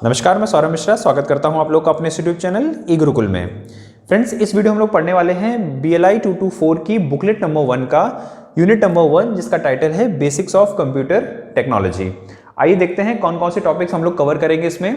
नमस्कार, मैं सौरभ मिश्रा स्वागत करता हूं आप लोग का अपने यूट्यूब चैनल ई गुरुकुल में। फ्रेंड्स, इस वीडियो हम लोग पढ़ने वाले हैं BLI 224 की बुकलेट नंबर 1 का यूनिट नंबर 1, जिसका टाइटल है बेसिक्स ऑफ कंप्यूटर टेक्नोलॉजी। आइए देखते हैं कौन कौन से टॉपिक्स हम लोग कवर करेंगे इसमें।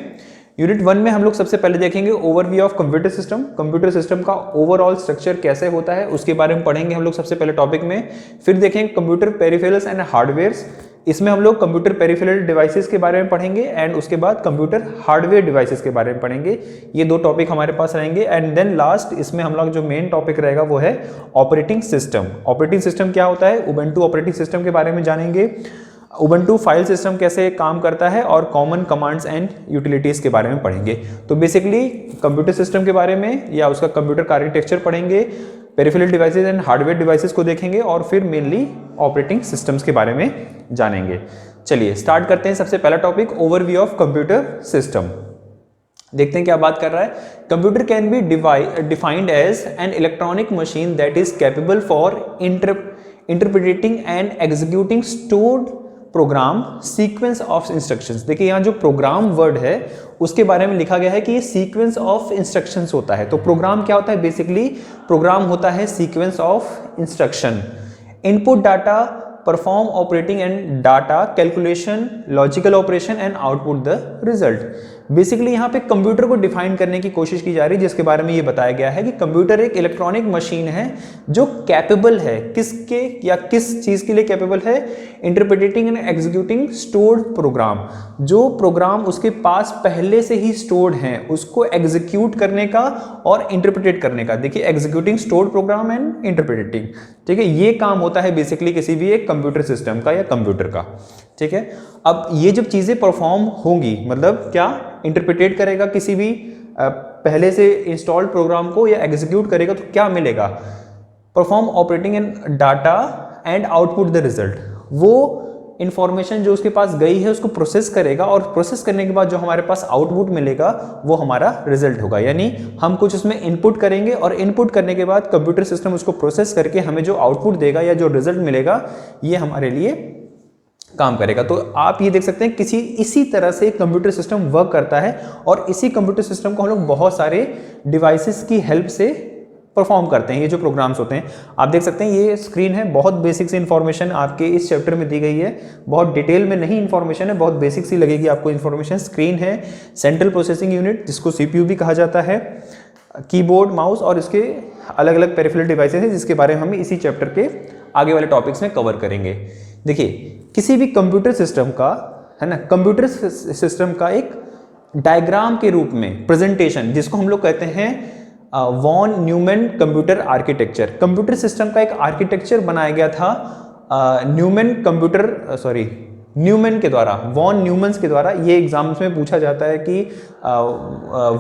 यूनिट 1 में हम लोग सबसे पहले देखेंगे overview of computer system. Computer system का ओवरऑल स्ट्रक्चर कैसे होता है उसके बारे में पढ़ेंगे हम लोग सबसे पहले टॉपिक में। फिर देखेंगे कंप्यूटर पेरिफेरल्स एंड हार्डवेयर्स। इसमें हम लोग कंप्यूटर पेरिफेरल डिवाइसेस के बारे में पढ़ेंगे एंड उसके बाद कंप्यूटर हार्डवेयर डिवाइसेस के बारे में पढ़ेंगे। ये दो टॉपिक हमारे पास रहेंगे एंड देन लास्ट इसमें हम लोग जो मेन टॉपिक रहेगा वो है ऑपरेटिंग सिस्टम। ऑपरेटिंग सिस्टम क्या होता है, उबंटू ऑपरेटिंग सिस्टम के बारे में जानेंगे, उबंटू फाइल सिस्टम कैसे काम करता है और कॉमन कमांड्स एंड यूटिलिटीज के बारे में पढ़ेंगे। तो बेसिकली कंप्यूटर सिस्टम के बारे में या उसका कंप्यूटर का आर्किटेक्चर पढ़ेंगे, peripheral devices and hardware devices को देखेंगे और फिर मेनली ऑपरेटिंग सिस्टम्स के बारे में जानेंगे। चलिए स्टार्ट करते हैं। सबसे पहला topic overview of computer system. देखते हैं क्या बात कर रहा है। Computer can be defined as an electronic machine that is capable for interpreting and executing stored program sequence of instructions. देखिए यहाँ जो प्रोग्राम वर्ड है उसके बारे में लिखा गया है कि ये सीक्वेंस ऑफ इंस्ट्रक्शंस होता है। तो प्रोग्राम क्या होता है, बेसिकली प्रोग्राम होता है sequence of instruction. Input data, perform operating and data calculation, logical operation and output the result. Basically यहाँ पे कंप्यूटर को डिफाइन करने की कोशिश की जा रही है, जिसके बारे में ये बताया गया है कि कंप्यूटर एक इलेक्ट्रॉनिक मशीन है जो कैपेबल है किसके या किस चीज के लिए कैपेबल है, interpreting and executing stored programme. जो प्रोग्राम उसके पास पहले से ही स्टोर्ड हैं उसको एग्जीक्यूट करने का और इंटरप्रिटेट करने का। देखिए executing stored programme and interpreting, ठीक है, ये काम होता है बेसिकली किसी भी एक कंप्यूटर सिस्टम का या कंप्यूटर का, ठीक है। अब ये जब चीजें परफॉर्म होंगी, मतलब क्या, इंटरप्रिटेट करेगा किसी भी पहले से इंस्टॉल्ड प्रोग्राम को या एग्जीक्यूट करेगा, तो क्या मिलेगा, perform operating and data and output the result. वो इंफॉर्मेशन जो उसके पास गई है उसको प्रोसेस करेगा और प्रोसेस करने के बाद जो हमारे पास आउटपुट मिलेगा वो हमारा रिजल्ट होगा। यानी हम कुछ उसमें इनपुट करेंगे और इनपुट करने के बाद कंप्यूटर सिस्टम उसको प्रोसेस करके हमें जो आउटपुट देगा या जो रिजल्ट मिलेगा ये हमारे लिए काम करेगा। तो आप ये देख सकते हैं इसी तरह से कंप्यूटर सिस्टम वर्क करता है और इसी कंप्यूटर सिस्टम को हम लोग बहुत सारे डिवाइसेस की हेल्प से परफॉर्म करते हैं। ये जो प्रोग्राम्स होते हैं आप देख सकते हैं, ये स्क्रीन है, बहुत बेसिक सी इन्फॉर्मेशन आपके इस चैप्टर में दी गई है, बहुत डिटेल में नहीं इन्फॉर्मेशन है, बहुत बेसिक सी लगेगी आपको इन्फॉर्मेशन। स्क्रीन है, सेंट्रल प्रोसेसिंग यूनिट जिसको CPU भी कहा जाता है, कीबोर्ड, माउस और इसके अलग अलग पेरिफेरल डिवाइसेस हैं जिसके बारे में हम इसी चैप्टर के आगे वाले टॉपिक्स में कवर करेंगे। देखिए किसी भी कंप्यूटर सिस्टम का, है ना, कंप्यूटर सिस्टम का एक डायग्राम के रूप में प्रेजेंटेशन, जिसको हम लोग कहते हैं von Neumann computer architecture. Computer system का एक आर्किटेक्चर बनाया गया था न्यूमैन के द्वारा, वॉन न्यूमन्स के द्वारा। ये एग्जाम्स में पूछा जाता है कि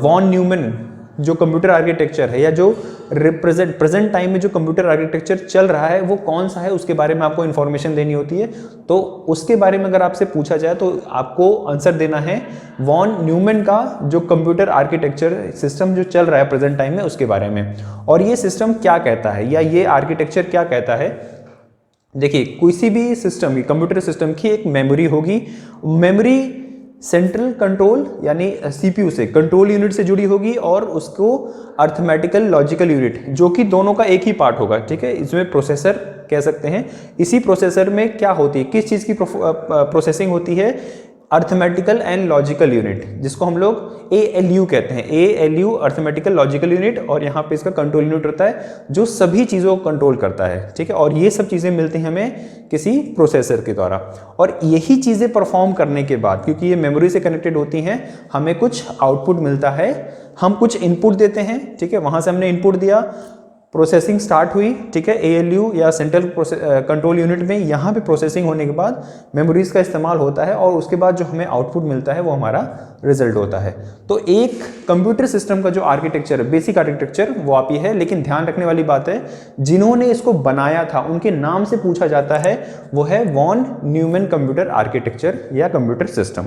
वॉन न्यूमैन जो कंप्यूटर आर्किटेक्चर है या जो प्रेजेंट टाइम में जो कंप्यूटर आर्किटेक्चर चल रहा है वो कौन सा है, उसके बारे में आपको इन्फॉर्मेशन देनी होती है। तो उसके बारे में अगर आपसे पूछा जाए तो आपको आंसर देना है वॉन न्यूमैन का जो कंप्यूटर आर्किटेक्चर सिस्टम जो चल रहा है प्रेजेंट टाइम में उसके बारे में। और ये सिस्टम क्या कहता है या ये आर्किटेक्चर क्या कहता है। देखिए किसी भी सिस्टम की, कंप्यूटर सिस्टम की एक मेमोरी होगी। मेमोरी सेंट्रल कंट्रोल यानी CPU से, कंट्रोल यूनिट से जुड़ी होगी और उसको अर्थमेटिकल लॉजिकल यूनिट, जो कि दोनों का एक ही पार्ट होगा, ठीक है। इसमें प्रोसेसर कह सकते हैं। इसी प्रोसेसर में क्या होती है, किस चीज़ की प्रोसेसिंग होती है, अर्थमेटिकल एंड लॉजिकल यूनिट, जिसको हम लोग ALU कहते हैं। ALU अर्थमेटिकल लॉजिकल यूनिट, और यहाँ पे इसका कंट्रोल यूनिट होता है जो सभी चीज़ों को कंट्रोल करता है, ठीक है। और ये सब चीज़ें मिलती हैं हमें किसी प्रोसेसर के द्वारा। और यही चीज़ें परफॉर्म करने के बाद, क्योंकि ये मेमोरी से कनेक्टेड होती हैं, हमें कुछ आउटपुट मिलता है। हम कुछ इनपुट देते हैं, ठीक है, वहाँ से हमने इनपुट दिया, प्रोसेसिंग स्टार्ट हुई, ठीक है, ALU या सेंट्रल कंट्रोल यूनिट में। यहाँ पे प्रोसेसिंग होने के बाद मेमोरीज का इस्तेमाल होता है और उसके बाद जो हमें आउटपुट मिलता है वो हमारा रिजल्ट होता है। तो एक कंप्यूटर सिस्टम का जो आर्किटेक्चर, बेसिक आर्किटेक्चर वो आप ही है। लेकिन ध्यान रखने वाली बात है, जिन्होंने इसको बनाया था उनके नाम से पूछा जाता है, वो है वॉन न्यूमैन कंप्यूटर आर्किटेक्चर या कंप्यूटर सिस्टम।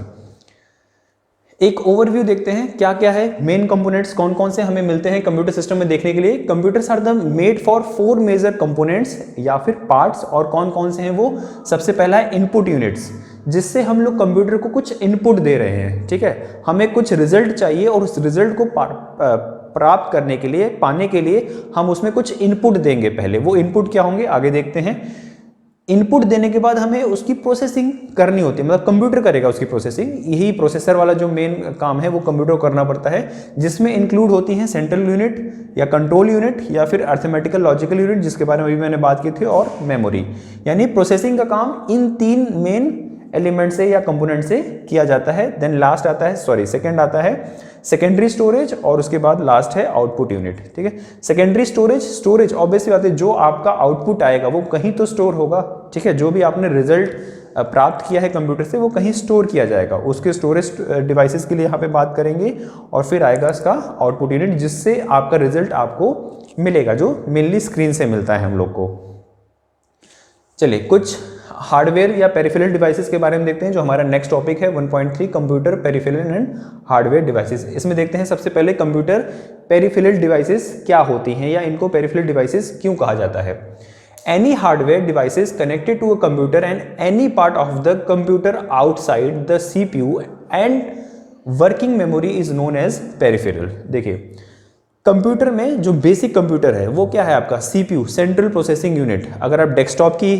एक ओवरव्यू देखते हैं क्या क्या है, मेन कंपोनेंट्स कौन कौन से हमें मिलते हैं कंप्यूटर सिस्टम में देखने के लिए। Computers are the made for 4 major components या फिर पार्ट्स, और कौन कौन से हैं वो। सबसे पहला है इनपुट यूनिट्स, जिससे हम लोग कंप्यूटर को कुछ इनपुट दे रहे हैं, ठीक है। हमें कुछ रिजल्ट चाहिए और उस रिजल्ट को प्राप्त करने के लिए, पाने के लिए हम उसमें कुछ इनपुट देंगे। पहले वो इनपुट क्या होंगे आगे देखते हैं। इनपुट देने के बाद हमें उसकी प्रोसेसिंग करनी होती है, मतलब कंप्यूटर करेगा उसकी प्रोसेसिंग। यही प्रोसेसर वाला जो मेन काम है वो कंप्यूटर को करना पड़ता है, जिसमें इंक्लूड होती हैं सेंट्रल यूनिट या कंट्रोल यूनिट या फिर अर्थमेटिकल लॉजिकल यूनिट, जिसके बारे में अभी मैंने बात की थी, और मेमोरी। यानी प्रोसेसिंग का काम इन 3 मेन एलिमेंट से या कंपोनेंट से किया जाता है। देन लास्ट आता है सेकंड आता है सेकेंडरी स्टोरेज, और उसके बाद लास्ट है आउटपुट यूनिट, ठीक है। सेकेंडरी स्टोरेज ऑब्वियसली बात है, जो आपका आउटपुट आएगा वो कहीं तो स्टोर होगा, ठीक है। जो भी आपने रिजल्ट प्राप्त किया है कंप्यूटर से वो कहीं स्टोर किया जाएगा। उसके स्टोरेज डिवाइसेस के लिए यहाँ पे बात करेंगे, और फिर आएगा इसका आउटपुट यूनिट, जिससे आपका रिजल्ट आपको मिलेगा, जो मेनली स्क्रीन से मिलता है हम लोग को। चलिए कुछ हार्डवेयर या पेरिफेरल डिवाइसेस के बारे में देखते हैं, जो हमारा नेक्स्ट टॉपिक है 1.3 computer peripheral and hardware devices. इसमें देखते हैं सबसे पहले कंप्यूटर पेरिफेरल डिवाइसेस क्या होती हैं, या इनको पेरिफेरल डिवाइसेस क्यों कहा जाता है। Any hardware devices connected to a computer and any part of the computer outside the CPU and working memory is known as peripheral. देखिए कंप्यूटर में जो बेसिक कंप्यूटर है वो क्या है आपका CPU, सेंट्रल प्रोसेसिंग यूनिट। अगर आप डेस्कटॉप की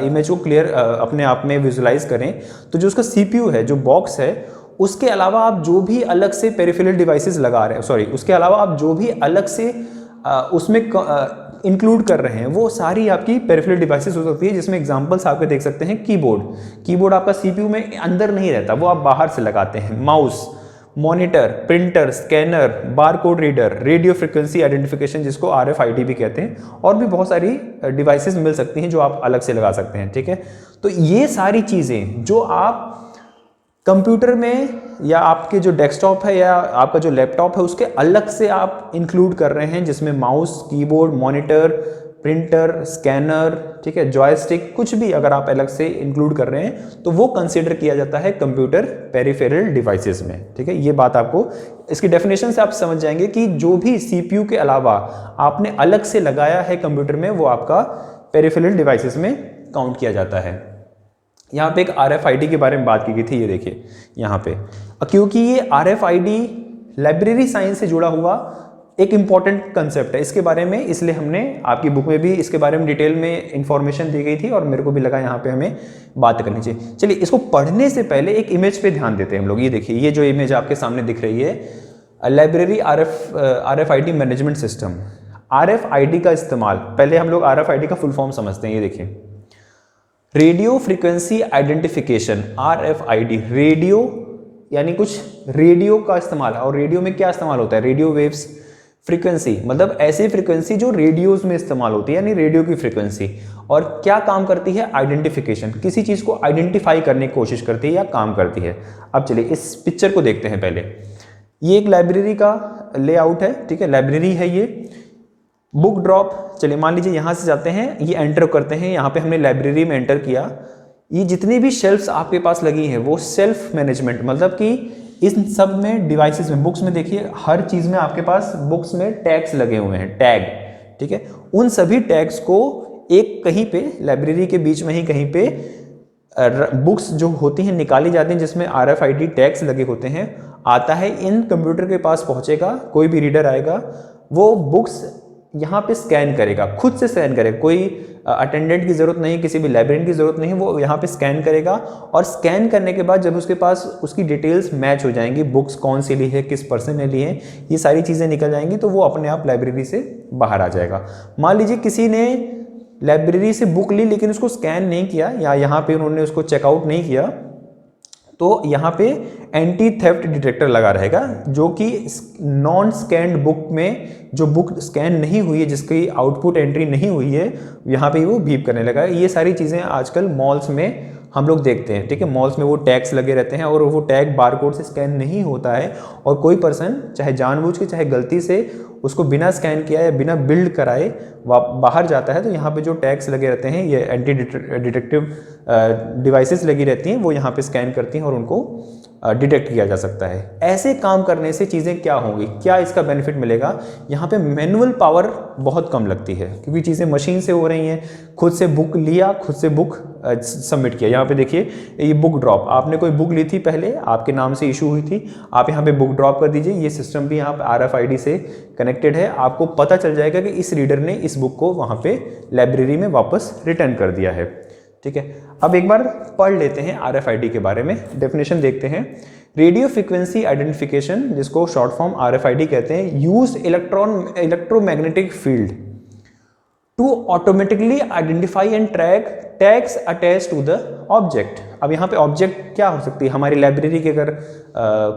इमेज को क्लियर अपने आप में विजुलाइज करें तो जो उसका CPU है, जो बॉक्स है, उसके अलावा आप जो भी अलग से पेरिफेरल डिवाइसेस लगा रहे हैं, उसके अलावा आप जो भी अलग से उसमें इंक्लूड कर रहे हैं वो सारी आपकी पेरिफेरल डिवाइसेस हो सकती है। जिसमें एग्जांपल्स आपके देख सकते हैं, कीबोर्ड आपका CPU में अंदर नहीं रहता, वो आप बाहर से लगाते हैं। Mouse, monitor, printer, scanner, barcode reader, radio frequency identification जिसको RFID भी कहते हैं, और भी बहुत सारी डिवाइसेस मिल सकती हैं जो आप अलग से लगा सकते हैं, ठीक है। तो ये सारी चीज़ें जो आप कंप्यूटर में या आपके जो डेस्कटॉप है या आपका जो लैपटॉप है उसके अलग से आप इंक्लूड कर रहे हैं, जिसमें mouse, keyboard, monitor, printer, scanner, ठीक है, जॉयस्टिक, कुछ भी अगर आप अलग से इंक्लूड कर रहे हैं तो वो कंसीडर किया जाता है कंप्यूटर पेरिफेरल डिवाइसेस में, ठीक है। ये बात आपको इसकी डेफिनेशन से आप समझ जाएंगे कि जो भी CPU के अलावा आपने अलग से लगाया है कंप्यूटर में वो आपका पेरिफेरल डिवाइसेस में काउंट किया जाता है। यहाँ पे एक RFID के बारे में बात की गई थी, ये देखिए यहाँ पे, क्योंकि ये RFID लाइब्रेरी साइंस से जुड़ा हुआ एक इम्पॉर्टेंट कंसेप्ट है इसके बारे में, इसलिए हमने आपकी बुक में भी इसके बारे में डिटेल में इंफॉर्मेशन दी गई थी और मेरे को भी लगा यहाँ पे हमें बात करनी चाहिए। चलिए इसको पढ़ने से पहले एक इमेज पे ध्यान देते हैं हम लोग। ये देखिए, ये जो इमेज आपके सामने दिख रही है, library RFID management system. RFID का इस्तेमाल, पहले हम लोग RFID का फुल फॉर्म समझते हैं। ये देखिए, radio frequency identification, RFID। Radio यानी कुछ रेडियो का इस्तेमाल, और रेडियो में क्या इस्तेमाल होता है, रेडियो वेव्स। फ्रीक्वेंसी मतलब ऐसी फ्रीक्वेंसी जो रेडियोज में इस्तेमाल होती है, यानी रेडियो की फ्रीक्वेंसी। और क्या काम करती है, आइडेंटिफिकेशन, किसी चीज को आइडेंटिफाई करने की कोशिश करती है या काम करती है। अब चलिए इस पिक्चर को देखते हैं पहले। ये एक लाइब्रेरी का लेआउट है, ठीक है, लाइब्रेरी है ये। बुक ड्रॉप, चलिए मान लीजिए यहाँ से जाते हैं, ये एंटर करते हैं, यहाँ पे हमने लाइब्रेरी में एंटर किया। ये जितनी भी शेल्फ्स आपके पास लगी हैं वो सेल्फ मैनेजमेंट, मतलब कि इन सब में डिवाइसेस में, बुक्स में देखिए हर चीज़ में आपके पास बुक्स में टैग्स लगे हुए हैं, टैग, ठीक है। उन सभी टैग्स को एक कहीं पे लाइब्रेरी के बीच में ही कहीं पे बुक्स जो होती हैं निकाली जाती हैं, जिसमें RFID टैग्स लगे होते हैं, आता है इन कंप्यूटर के पास पहुंचेगा, कोई भी रीडर आएगा, वो बुक्स यहाँ पे स्कैन करेगा, खुद से स्कैन करेगा, कोई अटेंडेंट की ज़रूरत नहीं, किसी भी लाइब्रेरियन की ज़रूरत नहीं, वो यहाँ पे स्कैन करेगा। और स्कैन करने के बाद जब उसके पास उसकी डिटेल्स मैच हो जाएंगी, बुक्स कौन सी ली है, किस पर्सन ने ली है, ये सारी चीज़ें निकल जाएंगी, तो वो अपने आप लाइब्रेरी से बाहर आ जाएगा। मान लीजिए किसी ने लाइब्रेरी से बुक ली लेकिन उसको स्कैन नहीं किया, या यहाँ पे उन्होंने उसको चेकआउट नहीं किया, तो यहाँ पे एंटी थेफ्ट डिटेक्टर लगा रहेगा, जो कि नॉन स्कैन्ड बुक में जो बुक स्कैन नहीं हुई है, जिसकी आउटपुट एंट्री नहीं हुई है, यहाँ पे वो बीप करने लगा। ये सारी चीज़ें आजकल मॉल्स में हम लोग देखते हैं, ठीक है। मॉल्स में वो टैग्स लगे रहते हैं और वो टैग बारकोड से स्कैन नहीं होता है, और कोई पर्सन चाहे जानबूझ के चाहे गलती से उसको बिना स्कैन किया या बिना बिल्ड कराए बाहर जाता है, तो यहाँ पे जो टैग्स लगे रहते हैं, ये एंटी डिटेक्टिव डिवाइसेस लगी रहती हैं, वो यहाँ पे स्कैन करती हैं और उनको डिटेक्ट किया जा सकता है। ऐसे काम करने से चीज़ें क्या होंगी, क्या इसका बेनिफिट मिलेगा, यहाँ पे मैनुअल पावर बहुत कम लगती है क्योंकि चीज़ें मशीन से हो रही हैं। खुद से बुक लिया, खुद से बुक सबमिट किया। यहाँ पे देखिए ये बुक ड्रॉप, आपने कोई बुक ली थी पहले, आपके नाम से इशू हुई थी, आप यहाँ पे बुक ड्रॉप कर दीजिए। ये सिस्टम भी यहाँ पे RFID से कनेक्टेड है, आपको पता चल जाएगा कि इस रीडर ने इस बुक को वहाँ पे लाइब्रेरी में वापस रिटर्न कर दिया है। ठीक है, अब एक बार पढ़ लेते हैं RFID के बारे में, डेफिनेशन देखते हैं। रेडियो फ्रीक्वेंसी आइडेंटिफिकेशन, जिसको शॉर्ट फॉर्म RFID कहते हैं, use electromagnetic field to automatically identify and track tags attach to the object. अब यहाँ पे ऑब्जेक्ट क्या हो सकती है, हमारी लाइब्रेरी के अगर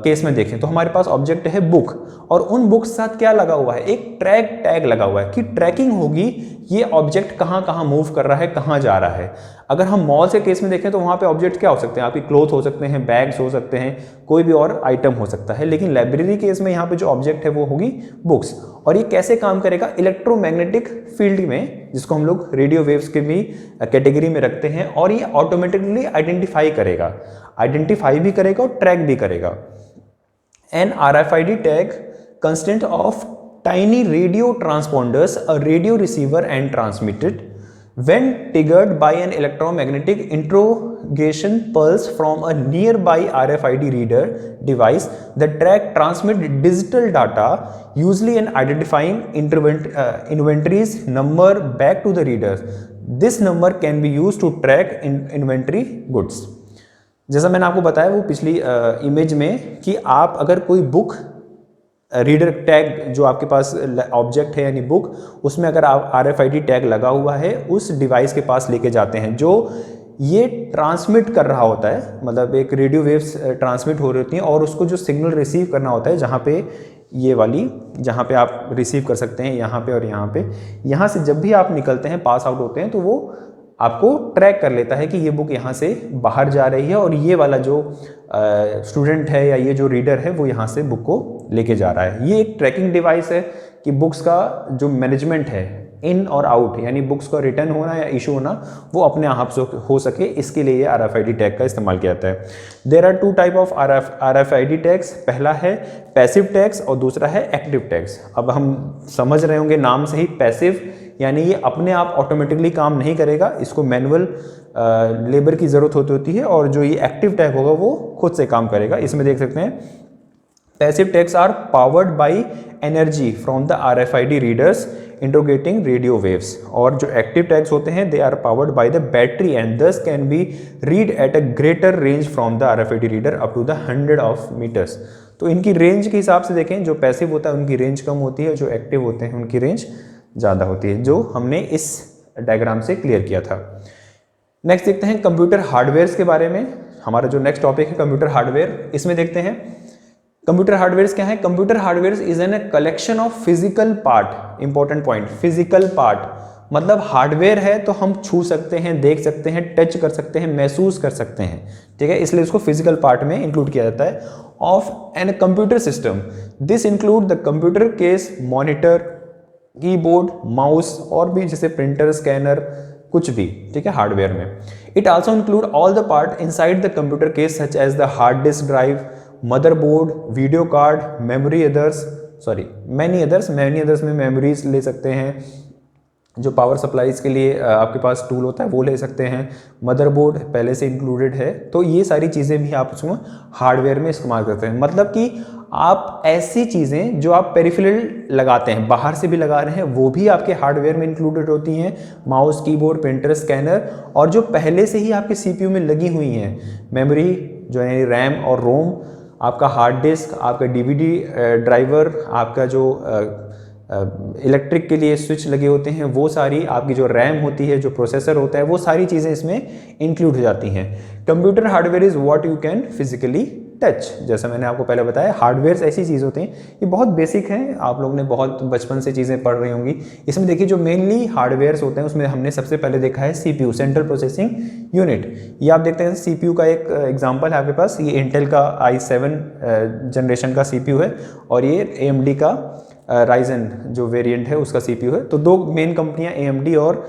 केस में देखें तो हमारे पास ऑब्जेक्ट है बुक, और उन बुक्स साथ क्या लगा हुआ है, एक ट्रैक टैग लगा हुआ है कि ट्रैकिंग होगी ये ऑब्जेक्ट कहाँ कहाँ मूव कर रहा है, कहाँ जा रहा है। अगर हम मॉल के केस में देखें तो वहाँ पे ऑब्जेक्ट क्या हो सकते हैं, आपकी क्लोथ हो सकते हैं, बैग्स हो सकते हैं, कोई भी और आइटम हो सकता है। लेकिन लाइब्रेरी केस में यहाँ पे जो ऑब्जेक्ट है वो होगी बुक्स। और ये कैसे काम करेगा, इलेक्ट्रोमैग्नेटिक फील्ड में, जिसको हम लोग रेडियो वेव्स के भी कैटेगरी में रखते हैं, और ये ऑटोमेटिकली आइडेंटिफाई करेगा, आइडेंटिफाई भी करेगा और ट्रैक भी करेगा। An RFID tag consist of tiny radio transponders, a radio receiver and transmitted when triggered by an electromagnetic interrogation pulse from a nearby RFID reader device. The track transmit digital data, usually an identifying inventory's number back to the reader. This number can be used to track inventory goods. जैसा मैंने आपको बताया वो पिछली image में कि आप अगर कोई बुक रीडर टैग जो आपके पास ऑब्जेक्ट है यानी बुक, उसमें अगर आप RFID टैग लगा हुआ है उस डिवाइस के पास लेके जाते हैं जो ये ट्रांसमिट कर रहा होता है, मतलब एक रेडियो वेव्स ट्रांसमिट हो रही होती हैं और उसको जो सिग्नल रिसीव करना होता है, जहाँ पे ये वाली, जहाँ पे आप रिसीव कर सकते हैं यहाँ पे और यहाँ पे, यहाँ से जब भी आप निकलते हैं, पास आउट होते हैं, तो वो आपको ट्रैक कर लेता है कि ये बुक यहाँ से बाहर जा रही है और ये वाला जो स्टूडेंट है या ये जो रीडर है वो यहाँ से बुक को लेके जा रहा है। ये एक ट्रैकिंग डिवाइस है कि बुक्स का जो मैनेजमेंट है इन और आउट, यानी बुक्स का रिटर्न होना या इशू होना वो अपने आप से हो सके, इसके लिए ये RFID टैग का इस्तेमाल किया जाता है। There are two type of RFID tags, पहला है पैसिव टैग्स और दूसरा है एक्टिव टैग्स। अब हम समझ रहे होंगे नाम से ही, पैसिव यानी ये अपने आप ऑटोमेटिकली काम नहीं करेगा, इसको मैनुअल लेबर की ज़रूरत होती है, और जो ये एक्टिव टैग होगा वो खुद से काम करेगा। इसमें देख सकते हैं passive tags are powered by energy from the RFID readers interrogating radio waves, और जो एक्टिव टैग्स होते हैं they are powered by the battery and this can be read at a greater range from the RFID reader up to the 100 metres. तो इनकी range के हिसाब से देखें, जो पैसिव होता है उनकी रेंज कम होती है, जो एक्टिव होते हैं उनकी रेंज ज़्यादा होती है, जो हमने इस डायग्राम से क्लियर किया था। नेक्स्ट देखते हैं कंप्यूटर हार्डवेयर्स के बारे में। हमारा जो नेक्स्ट टॉपिक है कंप्यूटर हार्डवेयर, इसमें देखते हैं कंप्यूटर हार्डवेयर्स क्या है। Computer hardwares is an collection of physical part, important point, physical part मतलब हार्डवेयर है तो हम छू सकते हैं, देख सकते हैं, टच कर सकते हैं, महसूस कर सकते हैं, ठीक है, इसलिए इसको फिजिकल पार्ट में इंक्लूड किया जाता है। Of an computer system, this include the computer case, monitor, keyboard, mouse और भी जैसे प्रिंटर, स्कैनर, कुछ भी, ठीक है, हार्डवेयर में। It also include all the part inside the computer case such as the hard disk drive, motherboard, video card, memory others, many others में memories ले सकते हैं, जो पावर सप्लाईज के लिए आपके पास टूल होता है वो ले सकते हैं, मदरबोर्ड पहले से इंक्लूडेड है, तो ये सारी चीज़ें भी आप उसमें हार्डवेयर में इस्तेमाल करते हैं। मतलब कि आप ऐसी चीज़ें जो आप पेरिफेरल लगाते हैं, बाहर से भी लगा रहे हैं, वो भी आपके हार्डवेयर में इंक्लूडेड होती हैं, माउस, कीबोर्ड, प्रिंटर, स्कैनर, और जो पहले से ही आपके CPU में लगी हुई हैं, मेमोरी जो है रैम और रोम, आपका हार्ड डिस्क, आपका DVD ड्राइवर, आपका जो इलेक्ट्रिक के लिए स्विच लगे होते हैं, वो सारी आपकी जो रैम होती है, जो प्रोसेसर होता है, वो सारी चीज़ें इसमें इंक्लूड हो जाती हैं। Computer hardware is what you can physically touch. जैसा मैंने आपको पहले बताया, हार्डवेयर ऐसी चीज़ होती हैं, ये बहुत बेसिक हैं, आप लोग ने बहुत बचपन से चीज़ें पढ़ रही होंगी। इसमें देखिए जो मेनली हार्डवेयर्स होते हैं उसमें हमने सबसे पहले देखा है CPU, सेंट्रल प्रोसेसिंग यूनिट। ये आप देखते हैं CPU का एक एग्जाम्पल है आपके पास, ये इंटेल का i7 जनरेशन का CPU है, और ये AMD का राइजन जो वेरिएंट है उसका CPU है। तो दो मेन कंपनियां AMD और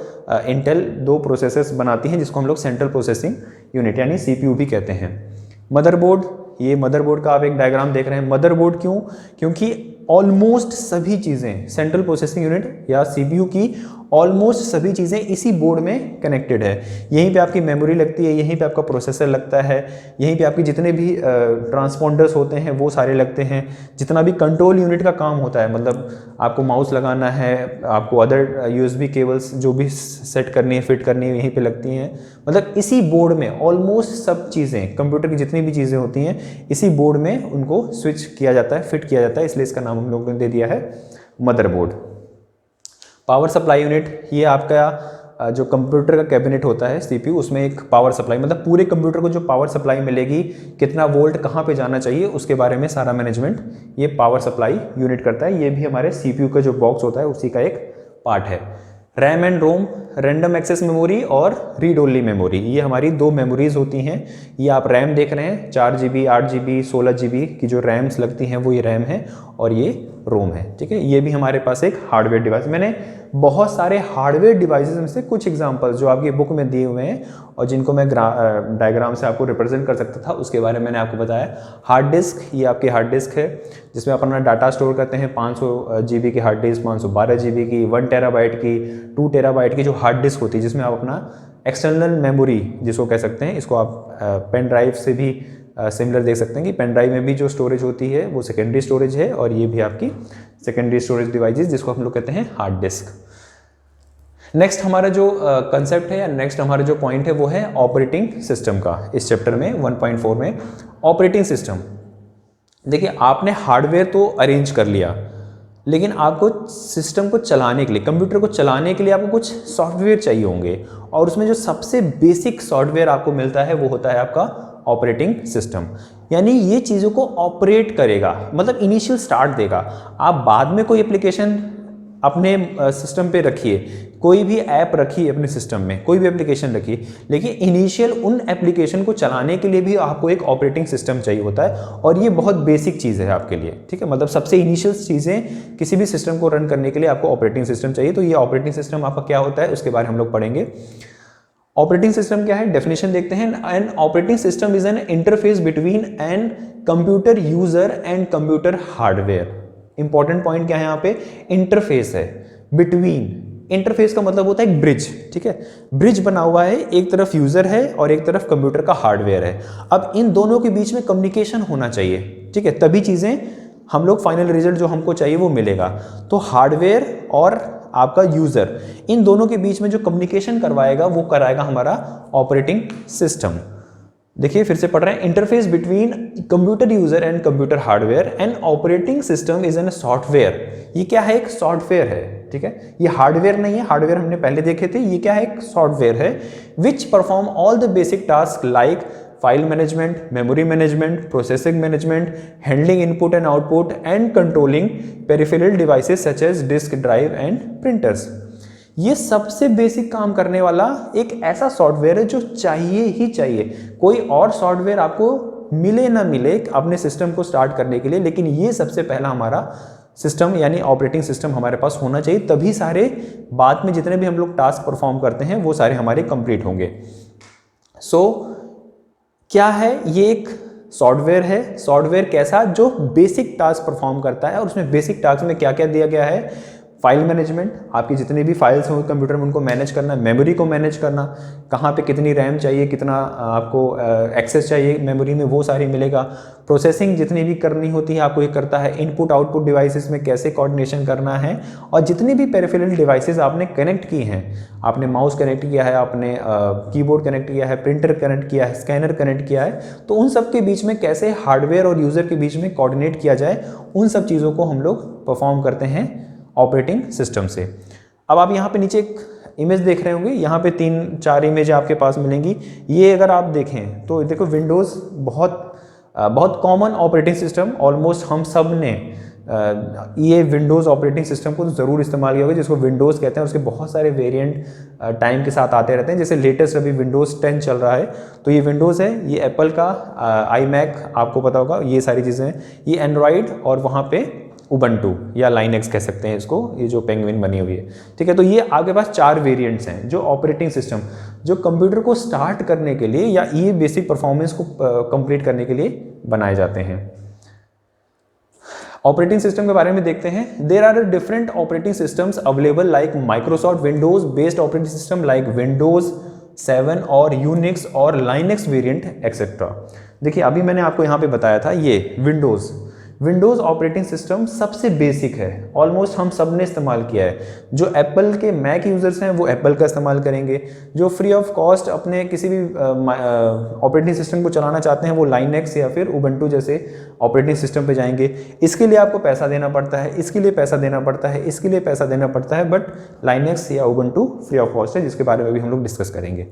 इंटेल दो प्रोसेसर्स बनाती हैं जिसको हम लोग सेंट्रल प्रोसेसिंग यूनिट यानी CPU भी कहते हैं। मदरबोर्ड, ये मदरबोर्ड का आप एक डायग्राम देख रहे हैं। मदरबोर्ड क्यों? क्योंकि ऑलमोस्ट सभी चीज़ें, सेंट्रल प्रोसेसिंग यूनिट या सीपीयू की ऑलमोस्ट सभी चीज़ें इसी बोर्ड में कनेक्टेड है। यहीं पे आपकी मेमोरी लगती है, यहीं पे आपका प्रोसेसर लगता है, यहीं पे आपके जितने भी ट्रांसपोंडर्स होते हैं वो सारे लगते हैं। जितना भी कंट्रोल यूनिट का काम होता है, मतलब आपको माउस लगाना है, आपको अदर यूएसबी केबल्स जो भी सेट करनी है, फिट करनी है, यहीं पे लगती हैं। मतलब इसी बोर्ड में ऑलमोस्ट सब चीज़ें, कंप्यूटर की जितनी भी चीज़ें होती हैं, इसी बोर्ड में उनको स्विच किया जाता है, फिट किया जाता है, इसलिए इसका नाम हम लोगों ने दे दिया है मदरबोर्ड। पावर सप्लाई यूनिट, ये आपका जो कंप्यूटर का कैबिनेट होता है सीपीयू, उसमें एक पावर सप्लाई, मतलब पूरे कंप्यूटर को जो पावर सप्लाई मिलेगी, कितना वोल्ट कहाँ पे जाना चाहिए, उसके बारे में सारा मैनेजमेंट ये पावर सप्लाई यूनिट करता है। ये भी हमारे सीपीयू का जो बॉक्स होता है उसी का एक पार्ट है। RAM and ROM, random access memory और रीड ओनली मेमोरी, ये हमारी दो मेमोरीज होती हैं। ये आप रैम देख रहे हैं, 4 GB, 8 GB, 16 GB की जो रैम्स लगती हैं वो ये रैम है और ये रोम है। ठीक है, ये भी हमारे पास एक हार्डवेयर डिवाइस। मैंने बहुत सारे हार्डवेयर डिवाइसेस में से कुछ एग्जांपल्स जो आपकी बुक में दिए हुए हैं और जिनको मैं डायग्राम से आपको रिप्रेजेंट कर सकता था, उसके बारे में मैंने आपको बताया। हार्ड डिस्क, ये आपकी हार्ड डिस्क है जिसमें आप अपना डाटा स्टोर करते हैं। 500 GB की हार्ड डिस्क, 512 GB की, 1 TB की, 2 TB की जो हार्ड डिस्क होती है, जिसमें आप अपना एक्सटर्नल मेमोरी जिसको कह सकते हैं, इसको आप पेन ड्राइव से भी सिमिलर देख सकते हैं कि पेन ड्राइव में भी जो स्टोरेज होती है वो सेकेंडरी स्टोरेज है, और ये भी आपकी सेकेंडरी स्टोरेज डिवाइसेस जिसको हम लोग कहते हैं हार्ड डिस्क। नेक्स्ट हमारा जो कंसेप्ट है या नेक्स्ट हमारा जो पॉइंट है वो है ऑपरेटिंग सिस्टम का। इस चैप्टर में 1.4 में ऑपरेटिंग सिस्टम, देखिए आपने हार्डवेयर तो अरेंज कर लिया, लेकिन आपको सिस्टम को चलाने के लिए, कंप्यूटर को चलाने के लिए आपको कुछ सॉफ्टवेयर चाहिए होंगे, और उसमें जो सबसे बेसिक सॉफ्टवेयर आपको मिलता है वो होता है आपका ऑपरेटिंग सिस्टम। यानी ये चीज़ों को ऑपरेट करेगा, मतलब इनिशियल स्टार्ट देगा। आप बाद में कोई एप्लीकेशन अपने सिस्टम पे रखिए, कोई भी ऐप रखिए अपने सिस्टम में, कोई भी एप्लीकेशन रखिए, लेकिन इनिशियल उन एप्लीकेशन को चलाने के लिए भी आपको एक ऑपरेटिंग सिस्टम चाहिए होता है, और ये बहुत बेसिक चीज़ है आपके लिए। ठीक है, मतलब सबसे इनिशियल चीज़ें किसी भी सिस्टम को रन करने के लिए आपको ऑपरेटिंग सिस्टम चाहिए। तो ये ऑपरेटिंग सिस्टम आपका क्या होता है उसके बारे में हम लोग पढ़ेंगे। ऑपरेटिंग सिस्टम क्या है, डेफिनेशन देखते हैं। An operating system is an interface between an computer user and computer hardware. Important point क्या है यहाँ पे, इंटरफेस है, बिटवीन। इंटरफेस का मतलब होता है एक ब्रिज। ठीक है, ब्रिज बना हुआ है, एक तरफ यूजर है और एक तरफ कंप्यूटर का हार्डवेयर है। अब इन दोनों के बीच में कम्युनिकेशन होना चाहिए। ठीक है, तभी चीजें हम लोग फाइनल रिजल्ट जो हमको चाहिए वो मिलेगा। तो हार्डवेयर और आपका यूजर, इन दोनों के बीच में जो कम्युनिकेशन करवाएगा वो कराएगा हमारा ऑपरेटिंग सिस्टम। देखिए फिर से पढ़ रहे हैं, interface between computer user and computer hardware and operating system is N software. ये क्या है, एक सॉफ्टवेयर है। ठीक है, ये हार्डवेयर नहीं है, हार्डवेयर हमने पहले देखे थे। ये क्या है, एक सॉफ्टवेयर है which perform all the basic task like file management, memory management, processing management, handling input and output and controlling peripheral devices such as disk, drive and printers. ये सबसे बेसिक काम करने वाला एक ऐसा सॉफ्टवेयर है जो चाहिए ही चाहिए। कोई और सॉफ्टवेयर आपको मिले ना मिले अपने सिस्टम को स्टार्ट करने के लिए, लेकिन ये सबसे पहला हमारा सिस्टम यानी ऑपरेटिंग सिस्टम हमारे पास होना चाहिए, तभी सारे बाद में जितने भी हम लोग टास्क परफॉर्म करते हैं वो सारे हमारे कंप्लीट होंगे। क्या है, ये एक सॉफ्टवेयर है। सॉफ्टवेयर कैसा, जो बेसिक टास्क परफॉर्म करता है, और उसमें बेसिक टास्क में क्या क्या दिया गया है, फाइल मैनेजमेंट, आपकी जितनी भी फाइल्स हो कंप्यूटर में उनको मैनेज करना, मेमोरी को मैनेज करना, कहाँ पे कितनी रैम चाहिए, कितना आपको एक्सेस चाहिए मेमोरी में, वो सारी मिलेगा। प्रोसेसिंग जितनी भी करनी होती है आपको ये करता है। इनपुट आउटपुट डिवाइसेस में कैसे कोऑर्डिनेशन करना है, और जितनी भी पेरिफेरल डिवाइसेस आपने कनेक्ट की हैं, आपने माउस कनेक्ट किया है, आपने कीबोर्ड कनेक्ट किया है, प्रिंटर कनेक्ट किया है, स्कैनर कनेक्ट किया है, तो उन सब के बीच में कैसे हार्डवेयर और यूज़र के बीच में कोऑर्डिनेट किया जाए, उन सब चीज़ों को हम लोग परफॉर्म करते हैं ऑपरेटिंग सिस्टम से। अब आप यहाँ पे नीचे एक इमेज देख रहे होंगे, यहाँ पे 3-4 इमेज आपके पास मिलेंगी। ये अगर आप देखें तो देखो विंडोज़ बहुत कॉमन ऑपरेटिंग सिस्टम, ऑलमोस्ट हम सब ने ये विंडोज़ ऑपरेटिंग सिस्टम को तो ज़रूर इस्तेमाल किया होगा, जिसको विंडोज़ कहते हैं। उसके बहुत सारे वेरिएंट टाइम के साथ आते रहते हैं, जैसे लेटेस्ट अभी विंडोज़ 10 चल रहा है, तो ये विंडोज़ है। ये एप्पल का iMac आपको पता होगा, ये सारी चीज़ें हैं। ये एंड्रॉयड और वहाँ पे उबंटू या लाइनेक्स कह सकते हैं इसको, ये जो पेंगुइन बनी हुई है, ठीक है। तो ये आपके पास 4 वेरिएंट्स हैं जो ऑपरेटिंग सिस्टम जो कंप्यूटर को स्टार्ट करने के लिए या ये बेसिक परफॉर्मेंस को कंप्लीट करने के लिए बनाए जाते हैं। ऑपरेटिंग सिस्टम के बारे में देखते हैं। There are different operating systems available like Microsoft Windows based operating system like Windows 7 और यूनिक्स और लाइनेक्स वेरिएंट एक्सेट्रा। देखिए अभी मैंने आपको यहाँ पे बताया था ये विंडोज़ ऑपरेटिंग सिस्टम सबसे बेसिक है, ऑलमोस्ट हम सब ने इस्तेमाल किया है। जो एप्पल के मैक यूज़र्स हैं वो एप्पल का इस्तेमाल करेंगे, जो फ्री ऑफ कॉस्ट अपने किसी भी ऑपरेटिंग सिस्टम को चलाना चाहते हैं वो लाइनेक्स या फिर उबंटू जैसे ऑपरेटिंग सिस्टम पे जाएंगे। इसके लिए आपको पैसा देना पड़ता है, इसके लिए पैसा देना पड़ता है, इसके लिए पैसा देना पड़ता है, बट लाइनेक्स या उबंटू फ्री ऑफ कॉस्ट है, जिसके बारे में भी हम लोग डिस्कस करेंगे।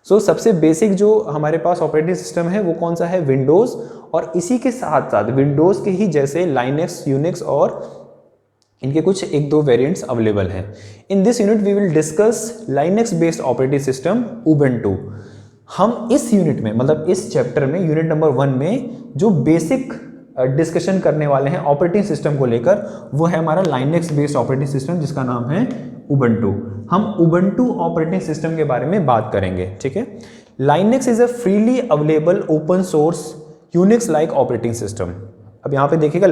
सो सबसे बेसिक जो हमारे पास ऑपरेटिंग सिस्टम है वो कौन सा है, विंडोज़, और इसी के साथ साथ विंडोज़ के ही जैसे लाइनेक्स, यूनिक्स और इनके कुछ 1-2 वेरिएंट्स अवेलेबल हैं। In this unit we will discuss Linux based operating system Ubuntu. हम इस यूनिट में मतलब इस चैप्टर में यूनिट नंबर 1 में जो बेसिक डिस्कशन करने वाले हैं ऑपरेटिंग सिस्टम को लेकर वो है हमारा लाइनेक्स बेस्ड ऑपरेटिंग सिस्टम जिसका नाम है उबंटू। हम उबंटू ऑपरेटिंग सिस्टम के बारे में बात करेंगे, ठीक है। Linux is a freely available open source Unix like operating system. अब यहाँ पे देखिएगा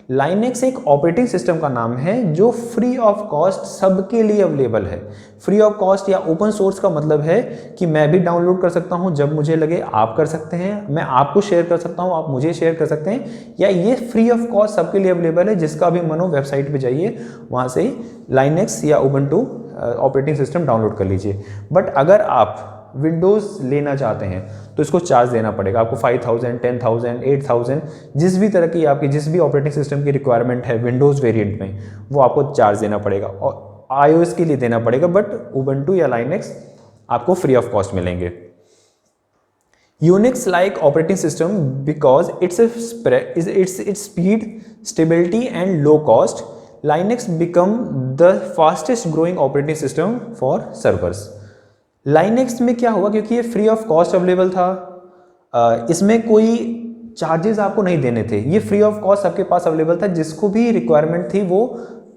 लाइनेक्स एक ऑपरेटिंग सिस्टम का नाम है जो फ्री ऑफ कॉस्ट सबके लिए अवेलेबल है। फ्री ऑफ कॉस्ट या ओपन सोर्स का मतलब है कि मैं भी डाउनलोड कर सकता हूं जब मुझे लगे, आप कर सकते हैं, मैं आपको शेयर कर सकता हूं, आप मुझे शेयर कर सकते हैं, या ये फ्री ऑफ कॉस्ट सबके लिए अवेलेबल है। जिसका भी मन हो वेबसाइट पे जाइए, वहां से लाइनेक्स या उबंटू ऑपरेटिंग सिस्टम डाउनलोड कर लीजिए। बट अगर आप विंडोज़ लेना चाहते हैं तो इसको चार्ज देना पड़ेगा आपको 5000, 10,000, 8,000, जिस भी तरह की आपकी जिस भी ऑपरेटिंग सिस्टम की रिक्वायरमेंट है विंडोज़ वेरिएंट में वो आपको चार्ज देना पड़ेगा, और iOS के लिए देना पड़ेगा। बट उबंटू या लाइनेक्स आपको फ्री ऑफ कॉस्ट मिलेंगे। Unix like operating system because its speed, stability and low cost, Linux become the fastest growing operating system for servers. Linux में क्या हुआ, क्योंकि ये फ्री ऑफ कॉस्ट अवेलेबल था, इसमें कोई चार्जेस आपको नहीं देने थे, ये फ्री ऑफ कॉस्ट सबके पास अवेलेबल था, जिसको भी रिक्वायरमेंट थी वो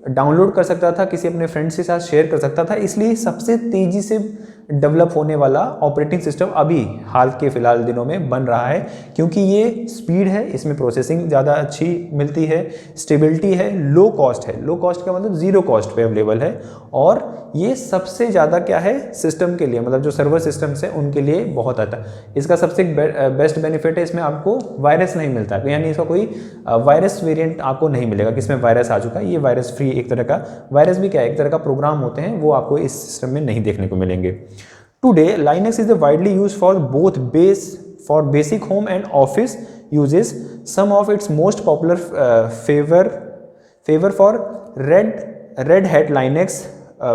डाउनलोड कर सकता था, किसी अपने फ्रेंड्स के साथ शेयर कर सकता था। इसलिए सबसे तेज़ी से डेवलप होने वाला ऑपरेटिंग सिस्टम अभी हाल के फिलहाल दिनों में बन रहा है, क्योंकि ये स्पीड है, इसमें प्रोसेसिंग ज़्यादा अच्छी मिलती है, स्टेबिलिटी है, लो कॉस्ट है। लो कॉस्ट का मतलब ज़ीरो कॉस्ट पे अवेलेबल है, और ये सबसे ज़्यादा क्या है सिस्टम के लिए, मतलब जो सर्वर सिस्टम्स हैं उनके लिए बहुत आता है। इसका सबसे बेस्ट बेनिफिट है इसमें आपको वायरस नहीं मिलता है, यानी इसका कोई वायरस वेरिएंट आपको नहीं मिलेगा कि इसमें वायरस आ चुका है। ये वायरस फ्री एक तरह का, वायरस भी क्या है एक तरह का प्रोग्राम होते हैं, वो आपको इस सिस्टम में नहीं देखने को मिलेंगे। Today Linux is widely used for both basic home and office uses. Some of its most popular favour for Red Hat, Linux,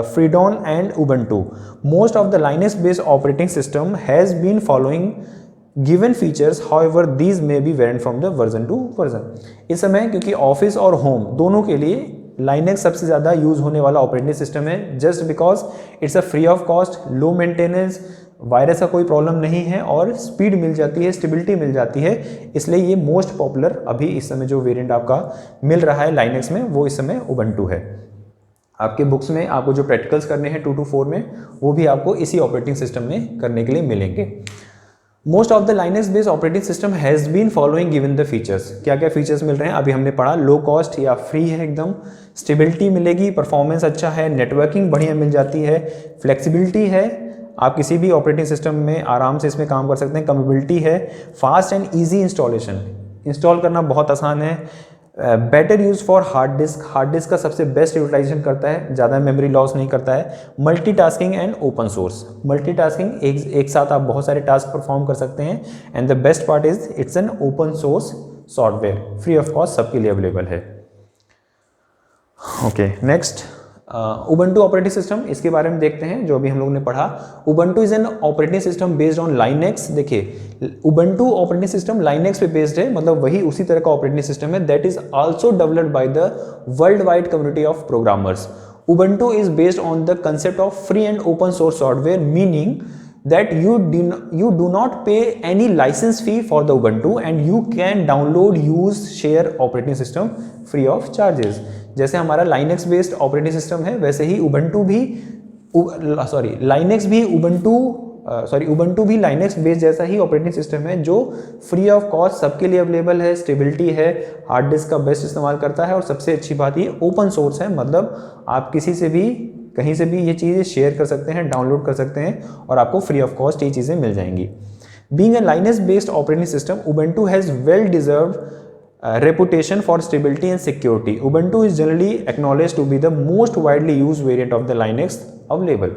Freedon and Ubuntu. Most of the Linux-based operating system has been following given features, however these may be variant from the version to version. इस समय क्योंकि office और home दोनों के लिए Linux सबसे ज़्यादा use होने वाला ऑपरेटिंग सिस्टम है, just because it's a free of cost, low maintenance, virus का कोई प्रॉब्लम नहीं है, और स्पीड मिल जाती है, स्टेबिलिटी मिल जाती है, इसलिए ये मोस्ट पॉपुलर अभी इस समय जो वेरिएंट आपका मिल रहा है लाइनेक्स में वो इस समय उबंटू है। आपके बुक्स में आपको जो प्रैक्टिकल्स करने हैं 2 to 4 में वो भी आपको इसी ऑपरेटिंग सिस्टम में करने के लिए मिलेंगे। Most of the Linux based operating system has been following given the features. क्या क्या फीचर्स मिल रहे हैं अभी हमने पढ़ा, लो कॉस्ट या फ्री है एकदम, स्टेबिलिटी मिलेगी, परफॉर्मेंस अच्छा है, नेटवर्किंग बढ़िया मिल जाती है, फ्लेक्सिबिलिटी है, आप किसी भी ऑपरेटिंग सिस्टम में आराम से इसमें काम कर सकते हैं, कंपेबिलिटी है, fast and easy installation, install करना बहुत आसान है, better use for hard disk का सबसे बेस्ट यूटिलाइजेशन करता है, ज़्यादा मेमोरी लॉस नहीं करता है, multitasking and open source, multitasking एक साथ आप बहुत सारे टास्क परफॉर्म कर सकते हैं, and the best part is it's an open source software, free of cost सबके लिए अवेलेबल है। Okay, next Ubuntu operating system, इसके बारे में देखते हैं जो अभी हम लोगों ने पढ़ा। Ubuntu is an operating system based on Linux. देखिए उबंटू ऑपरेटिंग सिस्टम लाइनेक्स पे बेस्ड है, मतलब वही उसी तरह का ऑपरेटिंग सिस्टम है, that is also developed by the world wide community of programmers. Ubuntu is based on the concept of free and open source software, meaning that you do not pay any license fee for the Ubuntu and you can download, use, share operating system free of charges। जैसे हमारा Linux based operating system है वैसे ही Ubuntu भी Ubuntu भी Linux based जैसा ही operating system है जो free of cost सबके लिए अवेलेबल है, स्टेबिलिटी है, हार्ड डिस्क का बेस्ट इस्तेमाल करता है और सबसे अच्छी बात ये ओपन सोर्स है, मतलब आप किसी से भी कहीं से भी ये चीज़ें शेयर कर सकते हैं, डाउनलोड कर सकते हैं और आपको फ्री ऑफ कॉस्ट ये चीज़ें मिल जाएंगी। Being a Linux based operating system, Ubuntu has well deserved reputation for stability and security. Ubuntu is generally acknowledged to be the most widely used variant of the Linux available.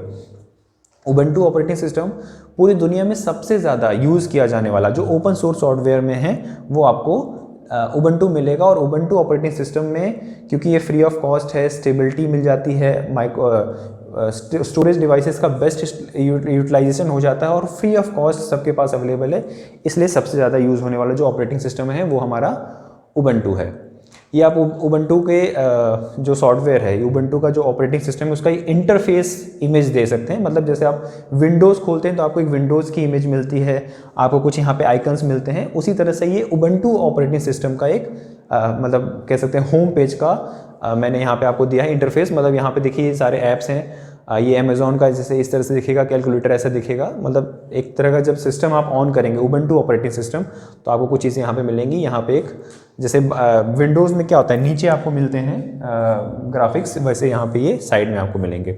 Ubuntu operating system पूरी दुनिया में सबसे ज़्यादा use किया जाने वाला जो open source software में है वो आपको Ubuntu मिलेगा। और Ubuntu ऑपरेटिंग सिस्टम में क्योंकि ये फ्री ऑफ कॉस्ट है, स्टेबिलिटी मिल जाती है, स्टोरेज डिवाइसेस का बेस्ट यूटिलाइजेशन हो जाता है और फ्री ऑफ कॉस्ट सबके पास अवेलेबल है, इसलिए सबसे ज़्यादा यूज़ होने वाला जो ऑपरेटिंग सिस्टम है वो हमारा Ubuntu है। ये आप Ubuntu के जो सॉफ्टवेयर है, Ubuntu का जो ऑपरेटिंग सिस्टम है उसका इंटरफेस इमेज दे सकते हैं। मतलब जैसे आप विंडोज़ खोलते हैं तो आपको एक विंडोज़ की इमेज मिलती है, आपको कुछ यहाँ पे आइकन्स मिलते हैं, उसी तरह से ये Ubuntu ऑपरेटिंग सिस्टम का एक मतलब कह सकते हैं होम पेज का मैंने यहाँ पे आपको दिया है इंटरफेस। मतलब यहाँ पे देखिए ये सारे ऐप्स हैं, ये अमेज़ॉन का जैसे इस तरह से दिखेगा, कैलकुलेटर ऐसा दिखेगा। मतलब एक तरह का जब सिस्टम आप ऑन करेंगे Ubuntu ऑपरेटिंग सिस्टम तो आपको कुछ चीज़ें यहाँ पे मिलेंगी। यहाँ पे एक जैसे विंडोज़ में क्या होता है नीचे आपको मिलते हैं ग्राफिक्स, वैसे यहाँ पे ये साइड में आपको मिलेंगे।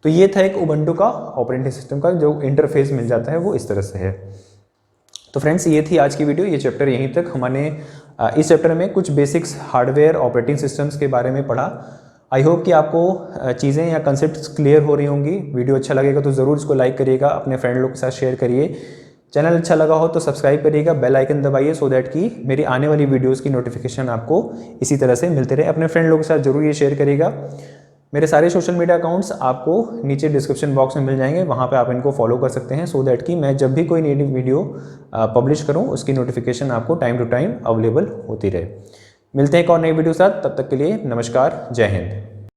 तो ये था एक Ubuntu का ऑपरेटिंग सिस्टम का जो इंटरफेस मिल जाता है वो इस तरह से है। तो फ्रेंड्स ये थी आज की वीडियो, ये चैप्टर यहीं तक। हमने इस चैप्टर में कुछ बेसिक्स हार्डवेयर ऑपरेटिंग सिस्टम्स के बारे में पढ़ा। आई होप कि आपको चीज़ें या कंसेप्ट्स क्लियर हो रही होंगी। वीडियो अच्छा लगेगा तो ज़रूर इसको लाइक करिएगा, अपने फ्रेंड लोग के साथ शेयर करिए। चैनल अच्छा लगा हो तो सब्सक्राइब करिएगा, बेल आइकन दबाइए सो दैट कि मेरी आने वाली वीडियोस की नोटिफिकेशन आपको इसी तरह से मिलते रहे। अपने फ्रेंड लोगों के साथ जरूर ये शेयर करिएगा। मेरे सारे सोशल मीडिया अकाउंट्स आपको नीचे डिस्क्रिप्शन बॉक्स में मिल जाएंगे, वहाँ पे आप इनको फॉलो कर सकते हैं सो दैट कि मैं जब भी कोई नई वीडियो पब्लिश करूँ उसकी नोटिफिकेशन आपको टाइम टू टाइम अवेलेबल होती रहे। मिलते हैं एक और नई वीडियो के साथ, तब तक के लिए नमस्कार, जय हिंद।